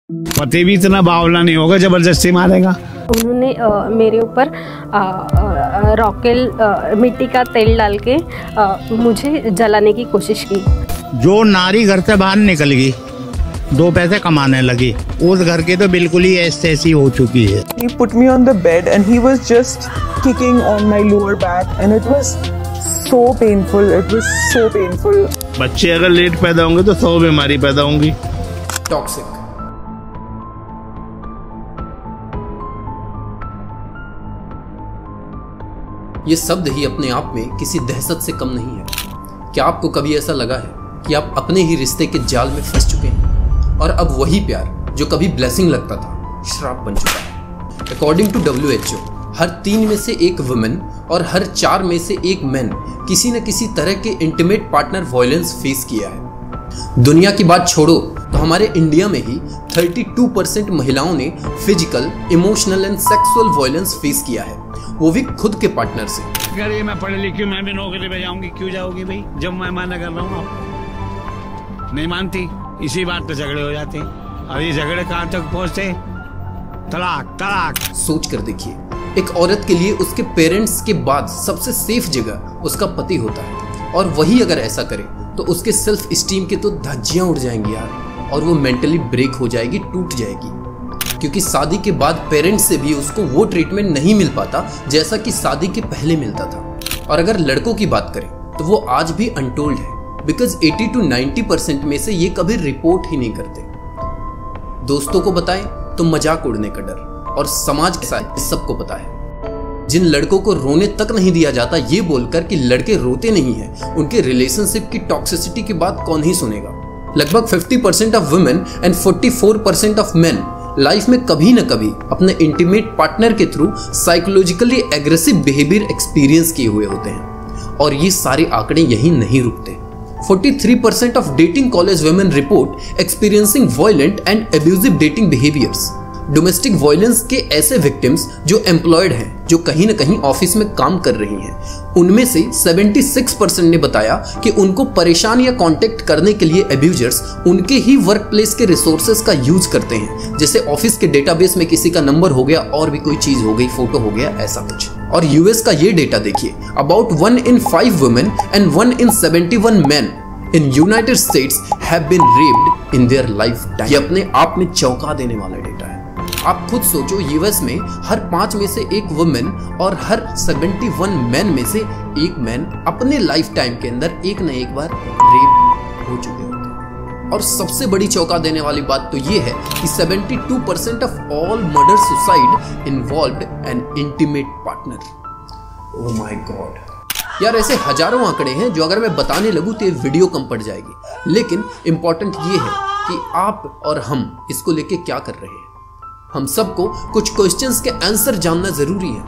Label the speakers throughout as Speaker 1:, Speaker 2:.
Speaker 1: पति भी इतना बावला नहीं होगा जबरदस्ती मारेगा।
Speaker 2: उन्होंने मेरे ऊपर रॉकेल मिट्टी का तेल डाल के मुझे जलाने की कोशिश की।
Speaker 3: जो नारी घर से बाहर निकल गई, 2 पैसे कमाने लगी, उस घर की तो बिल्कुल ही ऐसी हो चुकी है।
Speaker 4: He put me on the bed and he was just kicking on my lower back and it was so painful. It was so painful.
Speaker 1: बच्चे अगर लेट पैदा होंगे तो 100 बीमारी पैदा होंगी।
Speaker 5: टॉक्सिक। ये शब्द ही अपने आप में किसी दहशत से कम नहीं है। क्या आपको कभी ऐसा लगा है कि आप अपने ही रिश्ते के जाल में फंस चुके हैं और अब वही प्यार जो कभी ब्लेसिंग लगता था श्राप बन चुका है? अकॉर्डिंग टू WHO, हर 3 में से 1 वुमेन और हर 4 में से 1 मैन किसी न किसी तरह के इंटीमेट पार्टनर वायलेंस फेस किया है। दुनिया की बात छोड़ो तो हमारे इंडिया में ही 32% महिलाओं ने physical, emotional and sexual violence face किया है, वो भी खुद के पार्टनर से।
Speaker 1: अगर ये मैं पढ़ी लिखी हूँ, मैं भी नौकरी पे जाऊंगी, क्यों जाओगी भाई? जब मैं मना कर रहा हूँ आप नहीं मानती, इसी बात पे झगड़े हो जाते हैं। और ये झगड़े कहाँ तक पहुँचते? तलाक तलाक।
Speaker 5: सोच कर देखिए, एक औरत के लिए उसके पेरेंट्स के बाद सबसे सेफ जगह उसका पति होता है, और वही अगर ऐसा करे तो उसके सेल्फ स्टीम के तो धज्जियां उड़ जाएंगी यार, और वो मेंटली ब्रेक हो जाएगी, टूट जाएगी। क्योंकि शादी के बाद पेरेंट्स से भी उसको वो ट्रीटमेंट नहीं मिल पाता जैसा कि शादी के पहले मिलता था। और अगर लड़कों की बात करें तो वो आज भी अनटोल्ड है, बिकॉज 80 to 90% में से ये कभी रिपोर्ट ही नहीं करते। दोस्तों को बताएं तो मजाक उड़ने का डर, और समाज के साथ सबको पता है। जिन लड़कों को रोने तक नहीं दिया जाता ये बोलकर कि लड़के रोते नहीं हैं, उनके रिलेशनशिप की टॉक्सिसिटी की बात कौन ही सुनेगा। लगभग 50% of women and 44% of main life में कभी न कभी अपने इंटीमेट पार्टनर के through psychologically aggressive behaviour experience किए हुए होते हैं, और ये सारे आंकड़े यहीं नहीं रुकते। 43% of dating college women report experiencing violent and abusive dating behaviours. Domestic violence के ऐसे विक्टिम्स जो एम्प्लॉयड हैं, जो कहीं न कहीं ऑफिस में काम कर रही हैं, उनमें से 76% ने बताया कि उनको परेशान या कांटेक्ट करने के लिए अब्यूजर्स उनके ही वर्क प्लेस के रिसोर्सेज का यूज करते हैं, जैसे ऑफिस के डेटाबेस में किसी का नंबर हो गया और भी कोई चीज हो गई, फोटो हो गया, ऐसा कुछ। और यूएस का ये डेटा देखिए, about 1 in 5 women and 1 in 71 man in United States have been raped in their life time. ये अपने आप में चौंका देने वाला डेटा है। आप खुद सोचो, यूएस में हर 5 में से 1 वुमेन और हर 71 मैन में से 1 मैन अपने लाइफ टाइम के अंदर एक न एक बार रेप हो चुके होते हैं। और सबसे बड़ी चौंका देने वाली बात तो ये है कि 72% of all murder suicide involved N intimate partner. Oh my God यार, ऐसे हजारों आंकड़े हैं जो अगर मैं बताने लगूं तो ये वीडियो कम पड़ जाएगी। लेकिन इंपॉर्टेंट ये है कि आप और हम इसको लेके क्या कर रहे हैं। हम सबको कुछ क्वेश्चंस के आंसर जानना जरूरी है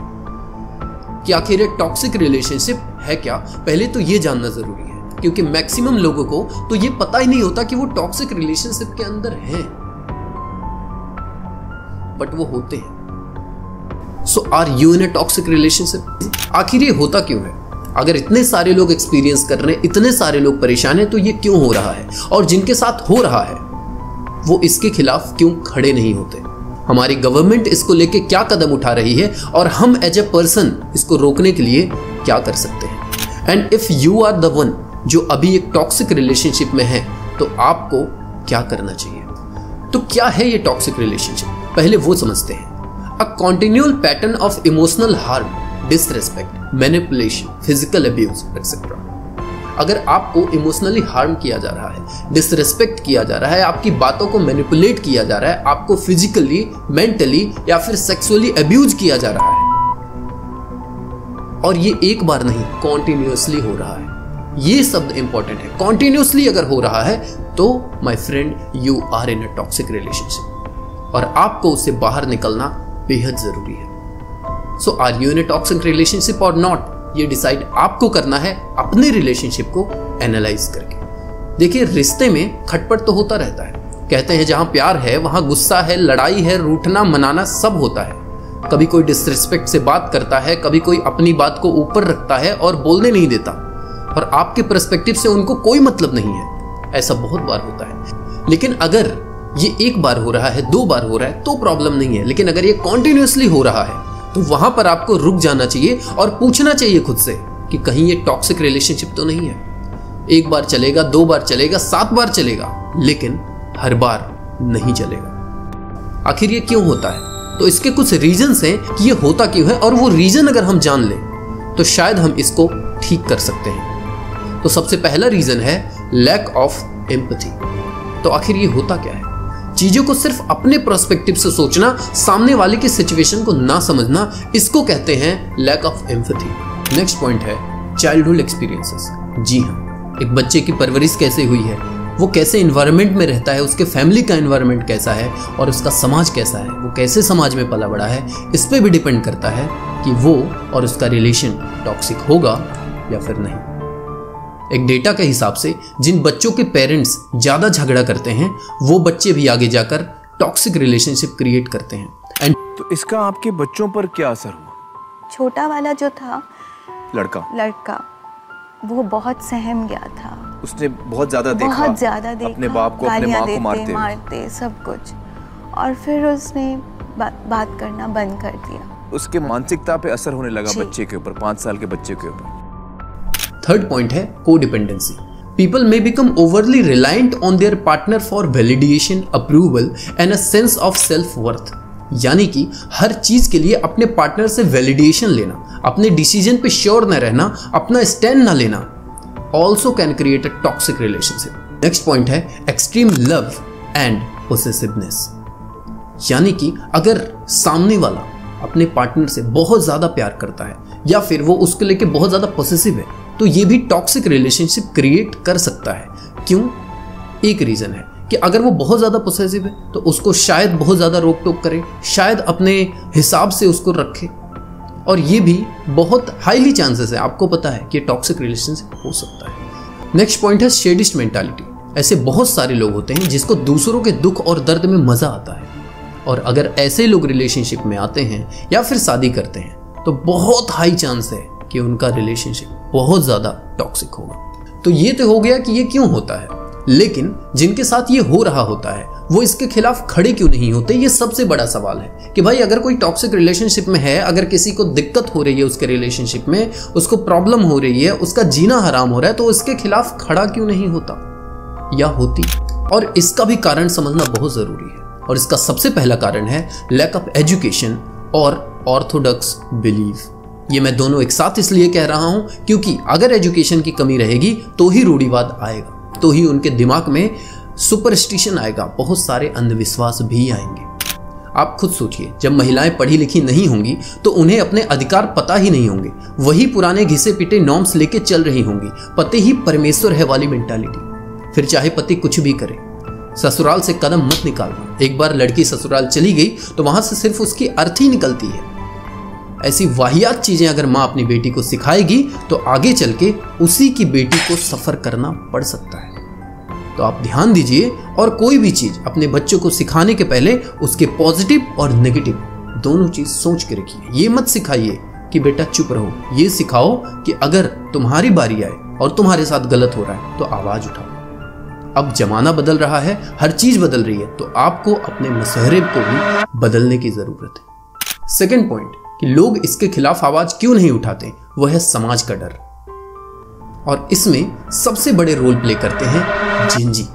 Speaker 5: कि आखिर ये टॉक्सिक रिलेशनशिप है क्या। पहले तो ये जानना जरूरी है, क्योंकि मैक्सिमम लोगों को तो ये पता ही नहीं होता कि वो टॉक्सिक रिलेशनशिप के अंदर हैं, बट वो होते हैं। So are you in a toxic relationship? आखिर ये होता क्यों है? अगर इतने सारे लोग एक्सपीरियंस कर रहे हैं, इतने सारे लोग परेशान हैं, तो ये क्यों हो रहा है? और जिनके साथ हो रहा है वो इसके खिलाफ क्यों खड़े नहीं होते? हमारी गवर्नमेंट इसको लेके क्या कदम उठा रही है, और हम एज ए पर्सन इसको रोकने के लिए क्या कर सकते हैं? And if you are the one जो अभी एक टॉक्सिक रिलेशनशिप में है, तो आपको क्या करना चाहिए? तो क्या है ये टॉक्सिक रिलेशनशिप? पहले वो समझते हैं। A continual pattern of emotional harm, disrespect, manipulation, physical abuse etcetera. अगर आपको इमोशनली हार्म किया जा रहा है, डिसरेस्पेक्ट किया जा रहा है, आपकी बातों को मैनिपुलेट किया जा रहा है, आपको फिजिकली, मेंटली या फिर सेक्सुअली अब्यूज किया जा रहा है, और ये एक बार नहीं, कॉन्टिन्यूअसली हो रहा है। ये शब्द इंपॉर्टेंट है। कॉन्टिन्यूअसली अगर हो रहा है तो my friend, you are in a toxic relationship, और आपको उससे बाहर निकलना बेहद जरूरी है। So are you in a toxic relationship और नॉट, ये डिसाइड आपको करना है अपने रिलेशनशिप को एनालाइज करके। देखिए, रिश्ते में खटपट तो होता रहता है। कहते हैं जहां प्यार है वहां गुस्सा है, लड़ाई है, रूठना मनाना सब होता है। कभी कोई डिसरिस्पेक्ट से बात करता है, कभी कोई अपनी बात को ऊपर रखता है और बोलने नहीं देता, और आपके पर्सपेक्टिव से उनको कोई मतलब नहीं है। ऐसा बहुत बार होता है। लेकिन अगर ये एक बार हो रहा है, 2 बार हो रहा है तो प्रॉब्लम नहीं है, लेकिन अगर ये कॉन्टिन्यूसली हो रहा है तो वहां पर आपको रुक जाना चाहिए और पूछना चाहिए खुद से कि कहीं ये टॉक्सिक रिलेशनशिप तो नहीं है। 1 बार चलेगा, 2 बार चलेगा, 7 बार चलेगा, लेकिन हर बार नहीं चलेगा। आखिर ये क्यों होता है? तो इसके कुछ रीजंस हैं कि ये होता क्यों है, और वो रीजन अगर हम जान लें तो शायद हम इसको ठीक कर सकते हैं। तो सबसे पहला रीजन है लैक ऑफ एम्पैथी। तो आखिर ये होता क्या है? चीजों को सिर्फ अपने पर्सपेक्टिव से सोचना, सामने वाले की सिचुएशन को ना समझना, इसको कहते हैं lack of empathy. Next point है चाइल्डहुड एक्सपीरियंसेस। जी हाँ, एक बच्चे की परवरिश कैसे हुई है, वो कैसे इन्वायरमेंट में रहता है, उसके फैमिली का इन्वायरमेंट कैसा है और उसका समाज कैसा है, वो कैसे समाज में पला बड़ा है, इस पे भी डिपेंड करता है कि वो और उसका रिलेशन टॉक्सिक होगा या फिर नहीं। एक डेटा के हिसाब से जिन बच्चों के पेरेंट्स ज्यादा झगड़ा करते हैं वो बच्चे भी आगे जाकर टॉक्सिक रिलेशनशिप क्रिएट करते हैं।
Speaker 6: तो इसका आपके बच्चों पर क्या असर हुआ?
Speaker 7: छोटा वाला जो था
Speaker 6: लड़का
Speaker 7: वो बहुत सहम गया था।
Speaker 6: उसने बहुत ज्यादा देखा अपने बाप को, अपने माँ को मारते सब कुछ, और फिर उसने बात करना बंद कर दिया। उसके मानसिकता पे असर होने लगा बच्चे के ऊपर, 5 साल के बच्चे के ऊपर।
Speaker 5: थर्ड पॉइंट है codependency. People may become overly reliant on their partner for validation, approval and a sense of self-worth। यानी कि हर चीज के लिए अपने पार्टनर से वैलिडेशन लेना, अपने डिसीजन पे श्योर न रहना, अपना स्टैंड न लेना, also can create a toxic relationship। Next point है एक्सट्रीम लव एंड पोसेसिवनेस। यानी कि अगर सामने वाला अपने पार्टनर से बहुत ज्यादा प्यार करता है या फिर वो उसके लेके बहुत ज्यादा पोसेसिव है तो ये भी टॉक्सिक रिलेशनशिप क्रिएट कर सकता है। क्यों? एक रीजन है कि अगर वो बहुत ज्यादा पोसेसिव है तो उसको शायद बहुत ज्यादा रोक टोक करे, शायद अपने हिसाब से उसको रखे, और ये भी बहुत हाईली चांसेस है, आपको पता है कि टॉक्सिक रिलेशनशिप हो सकता है। नेक्स्ट पॉइंट है शेडिस्ट मेंटालिटी। ऐसे बहुत सारे लोग होते हैं जिसको दूसरों के दुख और दर्द में मजा आता है, और अगर ऐसे लोग रिलेशनशिप में आते हैं या फिर शादी करते हैं तो बहुत हाई चांस है कि उनका रिलेशनशिप बहुत ज्यादा टॉक्सिक होगा। तो ये तो हो गया कि ये क्यों होता है, लेकिन जिनके साथ ये हो रहा होता है वो इसके खिलाफ खड़े क्यों नहीं होते, ये सबसे बड़ा सवाल है। कि भाई अगर कोई टॉक्सिक रिलेशनशिप में है, अगर किसी को दिक्कत हो रही है उसके रिलेशनशिप में, उसको प्रॉब्लम हो रही है, उसका जीना हराम हो रहा है, तो इसके खिलाफ खड़ा क्यों नहीं होता या होती? और इसका भी कारण समझना बहुत जरूरी है, और इसका सबसे पहला कारण है लैक ऑफ एजुकेशन और ऑर्थोडॉक्स बिलीफ। ये मैं दोनों एक साथ इसलिए कह रहा हूं क्योंकि अगर एजुकेशन की कमी रहेगी तो ही रूढ़िवाद आएगा, तो ही उनके दिमाग में सुपरस्टिशन आएगा, बहुत सारे अंधविश्वास भी आएंगे। आप खुद सोचिए, जब महिलाएं पढ़ी लिखी नहीं होंगी तो उन्हें अपने अधिकार पता ही नहीं होंगे, वही पुराने घिसे पिटे नॉर्म्स लेके चल रही होंगी, पति ही परमेश्वर है वाली मेंटालिटी। फिर चाहे पति कुछ भी करे, ससुराल से कदम मत निकालना। एक बार लड़की ससुराल चली गई तो वहां से सिर्फ उसकी अर्थी निकलती है। ऐसी वाहियात चीजें अगर माँ अपनी बेटी को सिखाएगी तो आगे चल के उसी की बेटी को सफर करना पड़ सकता है। तो आप ध्यान दीजिए, और कोई भी चीज अपने बच्चों को सिखाने के पहले उसके पॉजिटिव और नेगेटिव दोनों चीज सोच के रखिए। ये मत सिखाइए कि बेटा चुप रहो, ये सिखाओ कि अगर तुम्हारी बारी आए और तुम्हारे साथ गलत हो रहा है तो आवाज उठाओ। अब जमाना बदल रहा है, हर चीज बदल रही है, तो आपको अपने मसहरे को भी बदलने की जरूरत है। सेकंड पॉइंट कि लोग इसके खिलाफ आवाज क्यों नहीं उठाते, वह है समाज का डर। और इसमें सबसे बड़े रोल प्ले करते हैं जिंजी।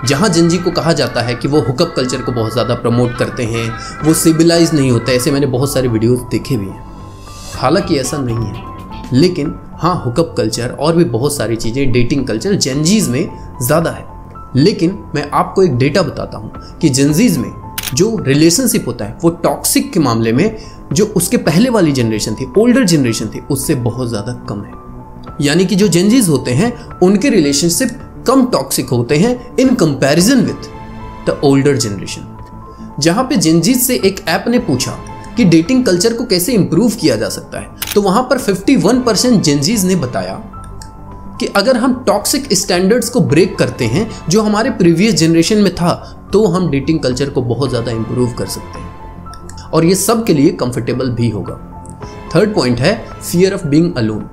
Speaker 5: जहां जिंजी को कहा जाता है कि वो हुकअप कल्चर को बहुत ज्यादा प्रमोट करते हैं, वो सिविलाइज नहीं होता, ऐसे मैंने बहुत सारे वीडियोस देखे भी हैं। हालांकि ऐसा नहीं है, लेकिन हाँ, हुकअप कल्चर और भी बहुत सारी चीजें, डेटिंग कल्चर जेनजीज में ज्यादा है। लेकिन मैं आपको एक डेटा बताता हूं कि जेनजीज में जो रिलेशनशिप होता है वो टॉक्सिक के मामले में जो उसके पहले वाली जनरेशन थी, ओल्डर जनरेशन थी, उससे बहुत ज्यादा कम है। यानी कि जो जेनजीज होते हैं उनके रिलेशनशिप कम टॉक्सिक होते हैं in comparison with the older generation. जहां पे जेनजीज से एक ऐप ने पूछा कि डेटिंग कल्चर को कैसे इंप्रूव किया जा सकता है, तो वहां पर 51% जेनजीज ने बताया कि अगर हम टॉक्सिक स्टैंडर्ड्स को ब्रेक करते हैं जो हमारे प्रीवियस जनरेशन में था, तो हम डेटिंग कल्चर को बहुत ज्यादा इंप्रूव कर सकते हैं, और ये सब के लिए कंफर्टेबल भी होगा। थर्ड पॉइंट है फियर ऑफ बीइंग अलोन।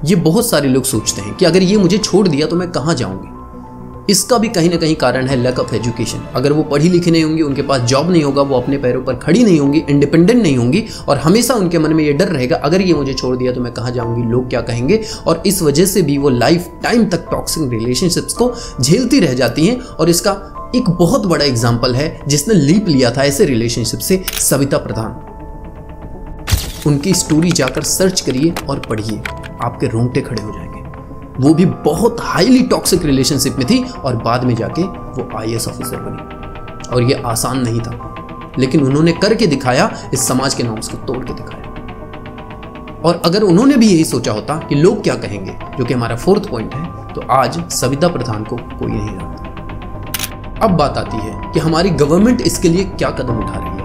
Speaker 5: ये बहुत सारे लोग सोचते हैं कि अगर ये मुझे छोड़ दिया तो मैं कहां जाऊंगी, इसका भी कहीं ना कहीं कारण है लैक ऑफ एजुकेशन। अगर वो पढ़ी लिखी नहीं होंगी, उनके पास जॉब नहीं होगा, वो अपने पैरों पर खड़ी नहीं होंगी, इंडिपेंडेंट नहीं होंगी, और हमेशा उनके मन में ये डर रहेगा अगर ये मुझे छोड़ दिया तो मैं कहाँ जाऊंगी, लोग क्या कहेंगे, और इस वजह से भी वो लाइफ टाइम तक टॉक्सिक रिलेशनशिप्स को झेलती रह जाती हैं। और इसका एक बहुत बड़ा एग्जाम्पल है जिसने लीप लिया था ऐसे रिलेशनशिप से, सविता प्रधान। उनकी स्टोरी जाकर सर्च करिए और पढ़िए, आपके रोंगटे खड़े हो जाएंगे। वो भी बहुत हाईली टॉक्सिक रिलेशनशिप में थी और बाद में जाके वो IAS ऑफिसर बनी। और ये आसान नहीं था, लेकिन उन्होंने करके दिखाया, इस समाज के नॉर्म्स को तोड़ के दिखाया। और अगर उन्होंने भी यही सोचा होता कि लोग क्या कहेंगे, जो कि हमारा 4th पॉइंट है, तो आज सविता प्रधान को कोई नहीं जानता। अब बात आती है कि हमारी गवर्नमेंट इसके लिए क्या कदम उठा रही है।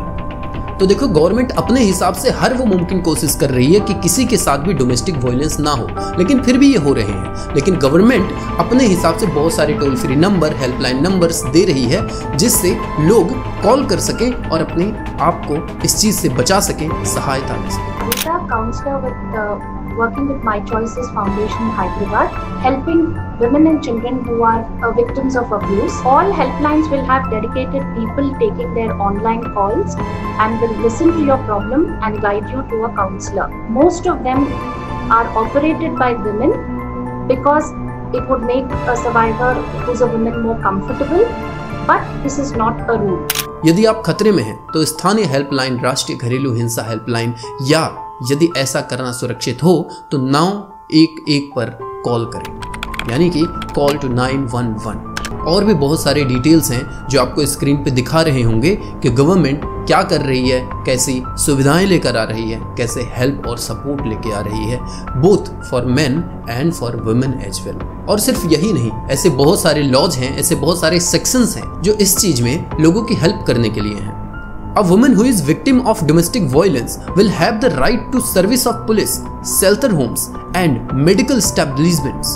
Speaker 5: तो देखो, गवर्नमेंट अपने हिसाब से हर वो मुमकिन कोशिश कर रही है कि किसी के साथ भी डोमेस्टिक वायलेंस ना हो, लेकिन फिर भी ये हो रहे हैं। लेकिन गवर्नमेंट अपने हिसाब से बहुत सारे toll free number, helpline numbers दे रही है, जिससे लोग कॉल कर सके और अपने आप को इस चीज से बचा सके, सहायता ले सके।
Speaker 8: Working with My Choices Foundation in Hyderabad, helping women and children who are victims of abuse. All helplines will have dedicated people taking their online calls and will listen to your problem and guide you to a counselor. Most of them are operated by women because it would make a survivor who's a woman more comfortable, but this is not a rule.
Speaker 5: यदि आप खतरे में हैं तो स्थानीय helpline, राष्ट्रीय घरेलू हिंसा हेल्पलाइन, या यदि ऐसा करना सुरक्षित हो तो 911 पर कॉल करें, यानी कि कॉल टू 911। और भी बहुत सारे डिटेल्स हैं जो आपको स्क्रीन पे दिखा रहे होंगे कि गवर्नमेंट क्या कर रही है, कैसी सुविधाएं लेकर आ रही है, कैसे हेल्प और सपोर्ट लेके आ रही है, both for men and for women as well. और सिर्फ यही नहीं, ऐसे बहुत सारे लॉज हैं, ऐसे बहुत सारे सेक्शंस हैं जो इस चीज में लोगों की हेल्प करने के लिए हैं। A woman who is victim of domestic violence will have the right to service of police, shelter homes and medical establishments.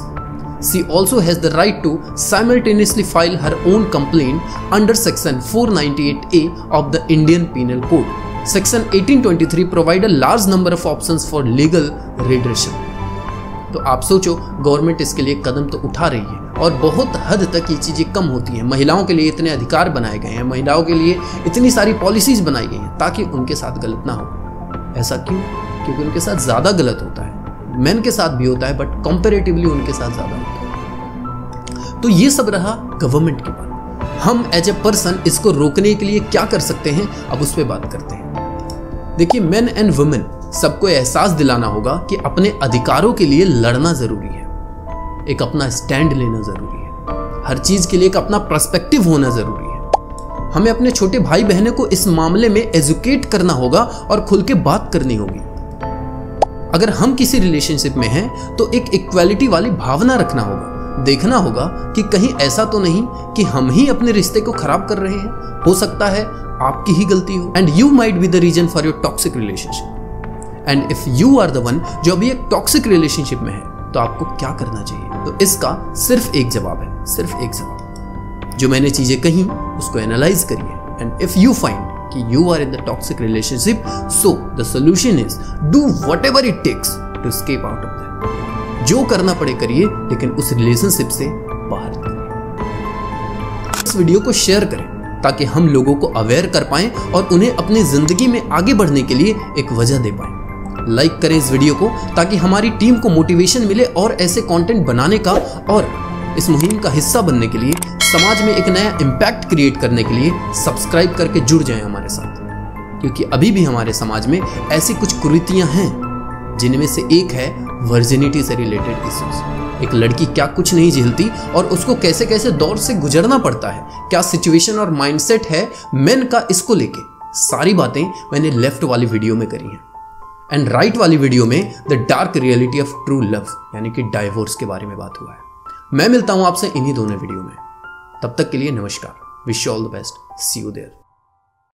Speaker 5: She also has the right to simultaneously file her own complaint under Section 498A of the Indian Penal Code. Section 1823 provide a large number of options for legal redressal. तो आप सोचो, government इसके लिए कदम तो उठा रही है और बहुत हद तक ये चीज़ें कम होती हैं। महिलाओं के लिए इतने अधिकार बनाए गए हैं, महिलाओं के लिए इतनी सारी पॉलिसीज बनाई गई हैं ताकि उनके साथ गलत ना हो। ऐसा क्यों? क्योंकि उनके साथ ज़्यादा गलत होता है। मेन के साथ भी होता है, बट कंपैरेटिवली उनके साथ ज़्यादा होता है। तो ये सब रहा गवर्नमेंट के बारे। हम एज ए पर्सन इसको रोकने के लिए क्या कर सकते हैं, अब उस पर बात करते हैं। देखिए, मेन एंड वुमेन सबको एहसास दिलाना होगा कि अपने अधिकारों के लिए लड़ना जरूरी है, एक अपना स्टैंड लेना जरूरी है, हर चीज के लिए एक अपना पर्सपेक्टिव होना जरूरी है। हमें अपने छोटे भाई बहनों को इस मामले में एजुकेट करना होगा और खुल के बात करनी होगी। अगर हम किसी रिलेशनशिप में हैं तो एक इक्वालिटी वाली भावना रखना होगा, देखना होगा कि कहीं ऐसा तो नहीं कि हम ही अपने रिश्ते को खराब कर रहे हैं। हो सकता है आपकी ही गलती हो, and you might be the reason for your toxic relationship. And if you are the one जो अभी एक टॉक्सिक रिलेशनशिप में है, तो आपको क्या करना चाहिए? तो इसका सिर्फ एक जवाब है, सिर्फ एक जवाब। जो मैंने चीजें कही उसको एनालाइज करिए, एंड इफ यू फाइंड कि you are in the toxic relationship, so the solution is do whatever it takes to escape out of that. जो करना पड़े करिए, लेकिन उस रिलेशनशिप से बाहर निकलिए। इस वीडियो को शेयर करें ताकि हम लोगों को अवेयर कर पाएं और उन्हें अपनी जिंदगी में आगे बढ़ने के लिए एक वजह दे पाएं। लाइक करें इस वीडियो को ताकि हमारी टीम को मोटिवेशन मिले और ऐसे कंटेंट बनाने का, और इस मुहिम का हिस्सा बनने के लिए, समाज में एक नया इम्पैक्ट क्रिएट करने के लिए सब्सक्राइब करके जुड़ जाएं हमारे साथ। क्योंकि अभी भी हमारे समाज में ऐसी कुछ कुरीतियां हैं जिनमें से एक है वर्जिनिटी से रिलेटेड इश्यूज। एक लड़की क्या कुछ नहीं झेलती और उसको कैसे कैसे दौर से गुजरना पड़ता है, क्या सिचुएशन और माइंडसेट है मेन का, इसको लेके सारी बातें मैंने लेफ्ट वाली वीडियो में करी हैं। एंड राइट वाली वीडियो में the dark reality of true love यानी कि डाइवोर्स के बारे में बात हुआ है। मैं मिलता हूं आपसे इन्हीं दोनों वीडियो में। तब तक के लिए नमस्कार। Wish you all the best. See you there.